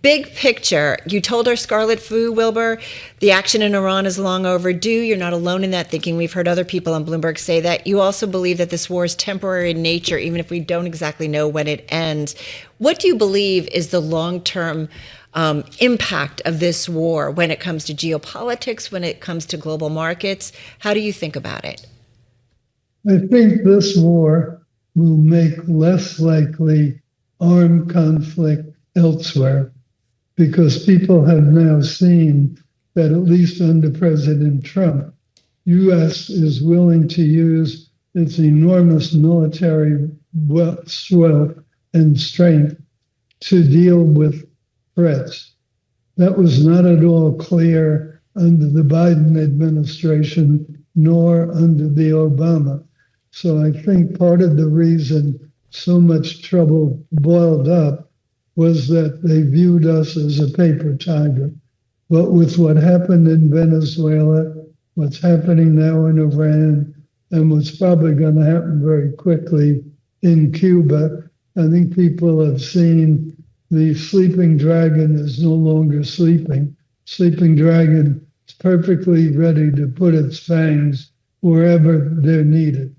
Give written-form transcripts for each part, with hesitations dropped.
big picture, you told our Scarlet Fu, Wilbur, the action in Iran is long overdue. You're not alone in that thinking. We've heard other people on Bloomberg say that. You also believe that this war is temporary in nature, even if we don't exactly know when it ends. What do you believe is the long-term impact of this war when it comes to geopolitics, when it comes to global markets? How do you think about it? I think this war will make less likely armed conflict elsewhere, because people have now seen that, at least under President Trump, U.S. is willing to use its enormous military wealth and strength to deal with threats. That was not at all clear under the Biden administration, nor under the Obama. So I think part of the reason so much trouble boiled up was that they viewed us as a paper tiger. But with what happened in Venezuela, what's happening now in Iran, and what's probably going to happen very quickly in Cuba, I think people have seen the sleeping dragon is no longer sleeping. Sleeping dragon is perfectly ready to put its fangs wherever they're needed.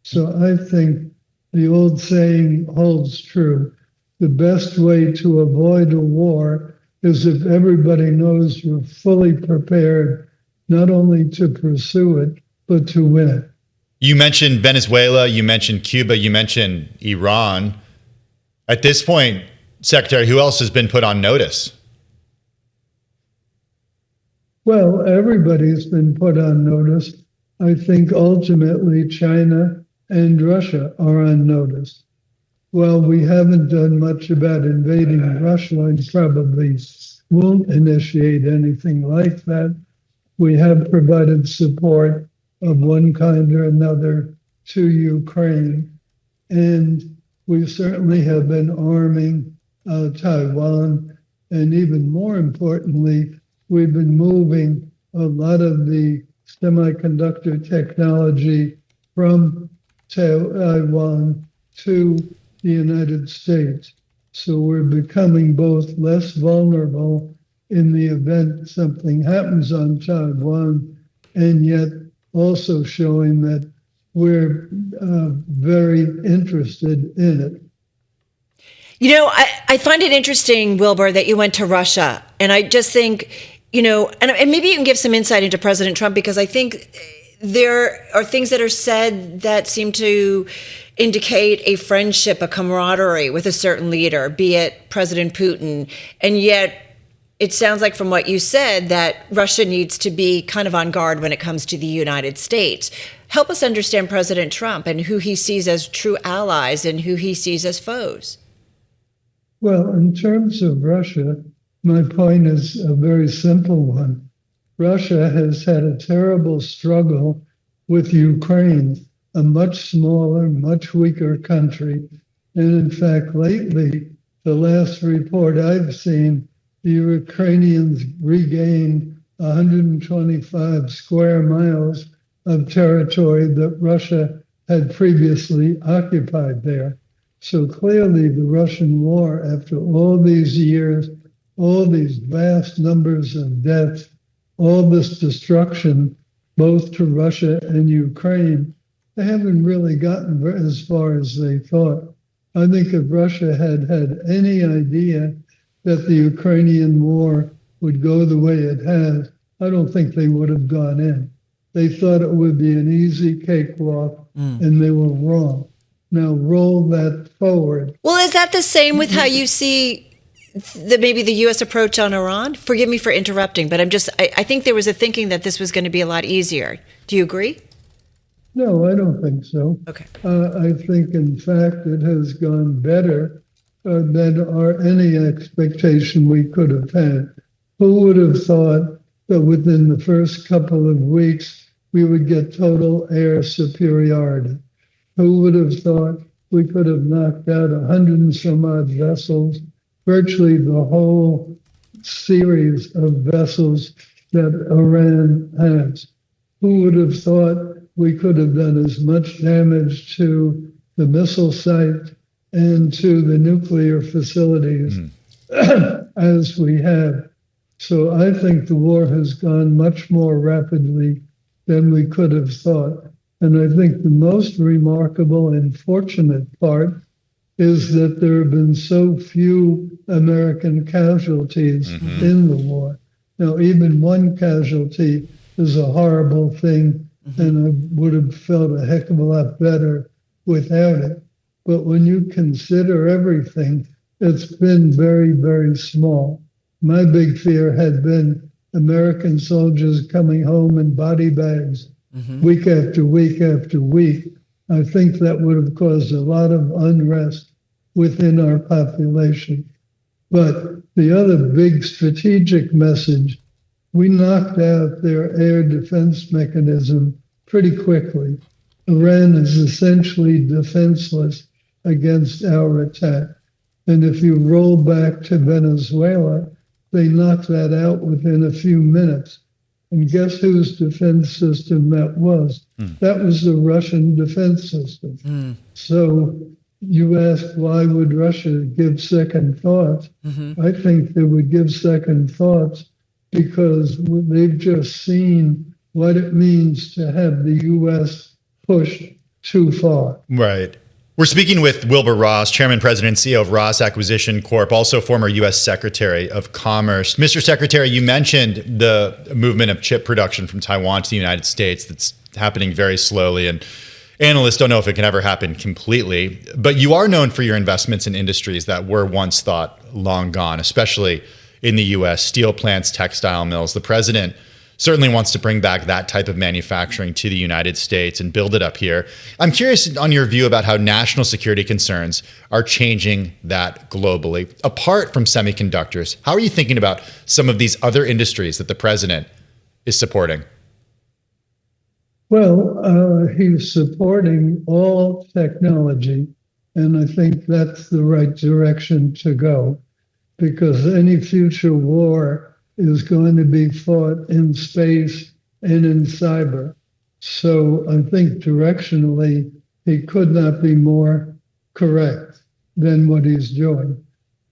So I think the old saying holds true. The best way to avoid a war is if everybody knows you're fully prepared, not only to pursue it, but to win it. You mentioned Venezuela, you mentioned Cuba, you mentioned Iran. At this point, Secretary, who else has been put on notice? Well, everybody's been put on notice. I think ultimately China and Russia are on notice. Well, we haven't done much about invading Russia and probably won't initiate anything like that. We have provided support of one kind or another to Ukraine, and we certainly have been arming Taiwan, and even more importantly, we've been moving a lot of the semiconductor technology from Taiwan to the United States. So we're becoming both less vulnerable in the event something happens on Taiwan, and yet also showing that we're very interested in it. You know, I find it interesting, Wilbur, that you went to Russia. And I just think, you know, and maybe you can give some insight into President Trump, because I think there are things that are said that seem to indicate a friendship, a camaraderie with a certain leader, be it President Putin. And yet it sounds like from what you said that Russia needs to be kind of on guard when it comes to the United States. Help us understand President Trump and who he sees as true allies and who he sees as foes. Well, in terms of Russia, my point is a very simple one. Russia has had a terrible struggle with Ukraine, a much smaller, much weaker country. And in fact, lately, the last report I've seen, the Ukrainians regained 125 square miles of territory that Russia had previously occupied there. So clearly the Russian war, after all these years, all these vast numbers of deaths, all this destruction, both to Russia and Ukraine, they haven't really gotten as far as they thought. I think if Russia had had any idea that the Ukrainian war would go the way it has, I don't think they would have gone in. They thought it would be an easy cakewalk, and they were wrong. Now roll that forward. Well, is that the same with how you see maybe the U.S. approach on Iran? Forgive me for interrupting, but I think there was a thinking that this was going to be a lot easier. Do you agree? No, I don't think so. Okay. I think, in fact, it has gone better than any expectation we could have had. Who would have thought that within the first couple of weeks we would get total air superiority? Who would have thought we could have knocked out 100 and some odd vessels, virtually the whole series of vessels that Iran has? Who would have thought we could have done as much damage to the missile site and to the nuclear facilities as we have. So I think the war has gone much more rapidly than we could have thought. And I think the most remarkable and fortunate part is that there have been so few American casualties in the war. Now, even one casualty is a horrible thing, and I would have felt a heck of a lot better without it. But when you consider everything, it's been very, very small. My big fear had been American soldiers coming home in body bags week after week after week. I think that would have caused a lot of unrest within our population. But the other big strategic message, we knocked out their air defense mechanism pretty quickly. Iran is essentially defenseless against our attack. And if you roll back to Venezuela, they knocked that out within a few minutes. And guess whose defense system that was? That was the Russian defense system. So you asked, why would Russia give second thoughts? I think they would give second thoughts because they've just seen what it means to have the U.S. push too far. Right. We're speaking with Wilbur Ross, Chairman, President, and CEO of Ross Acquisition Corp., also former U.S. Secretary of Commerce. Mr. Secretary, you mentioned the movement of chip production from Taiwan to the United States that's happening very slowly, and analysts don't know if it can ever happen completely. But you are known for your investments in industries that were once thought long gone, especially in the U.S., steel plants, textile mills. The president certainly wants to bring back that type of manufacturing to the United States and build it up here. I'm curious on your view about how national security concerns are changing that globally. Apart from semiconductors, how are you thinking about some of these other industries that the president is supporting? Well, he's supporting all technology, and I think that's the right direction to go, because any future war is going to be fought in space and in cyber. So I think directionally, he could not be more correct than what he's doing.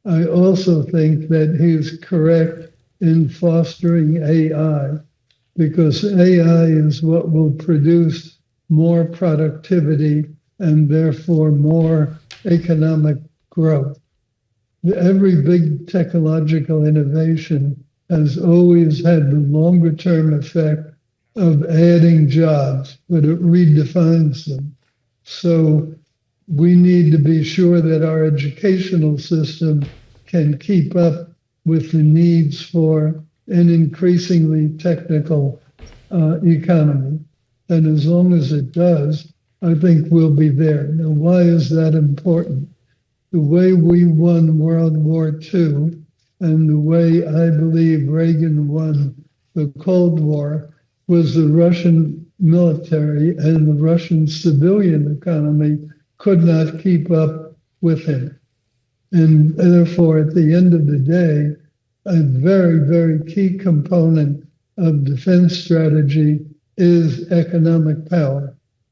I also think that he's correct in fostering AI, because AI is what will produce more productivity and therefore more economic growth. Every big technological innovation has always had the longer term effect of adding jobs, but it redefines them. So we need to be sure that our educational system can keep up with the needs for an increasingly technical economy. And as long as it does, I think we'll be there. Now, why is that important? The way we won World War II and the way I believe Reagan won the Cold War was the Russian military and the Russian civilian economy could not keep up with him. And therefore, at the end of the day, a very, very key component of defense strategy is economic power.